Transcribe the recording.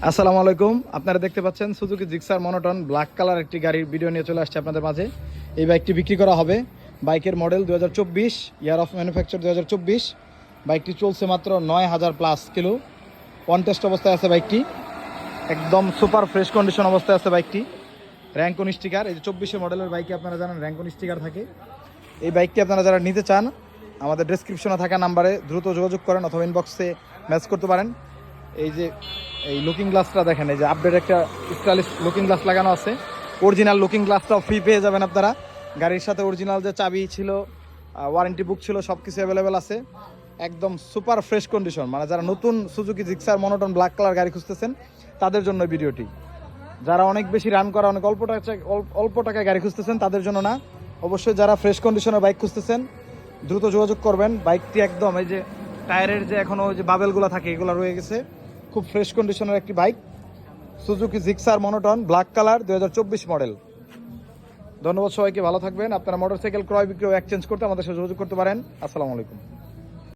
আসসালামু আলাইকুম। আপনারা দেখতে পাচ্ছেন Suzuki Gixxer monotone black colour একটি গাড়ির ভিডিও নিয়ে চলে আসছে আপনাদের মাঝে। এই বাইকটি বিক্রি করা হবে। বাইকের মডেল 2024, ইয়ার অফ ম্যানুফ্যাকচার 2024। বাইকটি চলছে মাত্র 9000 প্লাস কিলো। অন টেস্ট অবস্থায় আছে বাইকটি, একদম সুপার ফ্রেশ কন্ডিশন অবস্থায় আছে বাইকটি। র্যাঙ্কন স্টিকার, এই যে 24 মডেলের বাইকে আপনারা জানেন র্যাঙ্কন স্টিকার থাকে। এই বাইকটি আপনারা যারা নিতে চান আমাদের ডেসক্রিপশনে থাকা নাম্বারে দ্রুত যোগাযোগ করেন অথবা ইনবক্সে মেসেজ করতে পারেন। এই যে এই লুকিং গ্লাসটা দেখেন, এই যে আপডেট একটা স্টাইলিশ লুকিং গ্লাস লাগানো আছে। অরিজিনাল লুকিং গ্লাসটাও ফ্রি পেয়ে যাবেন আপনারা। গাড়ির সাথে অরিজিনাল যে চাবি ছিল, ওয়ারেন্টি বুক ছিল, সব কিছু অ্যাভেলেবেল আছে। একদম সুপার ফ্রেশ কন্ডিশন, মানে যারা নতুন Suzuki Gixxer monotone black colour গাড়ি খুঁজতেছেন তাদের জন্য ভিডিওটি। যারা অনেক বেশি রান করা, অনেক অল্প টাকায় গাড়ি খুঁজতেছেন তাদের জন্য না। অবশ্যই যারা ফ্রেশ কন্ডিশনের বাইক খুঁজতেছেন দ্রুত যোগাযোগ করবেন। বাইকটি একদম এই যে টায়ারের যে এখনও যে বাবেলগুলো থাকে এগুলো রয়ে গেছে। খুব ফ্রেশ কন্ডিশনের একটি bike, Suzuki Gixxer monotone black colour 2024 model. ধন্যবাদ সবাইকে, ভালো থাকবেন। আপনারা মোটরসাইকেল ক্রয় বিক্রয় এক্সচেঞ্জ করতে আমাদের সাথে যোগাযোগ করতে পারেন। আসসালামু আলাইকুম।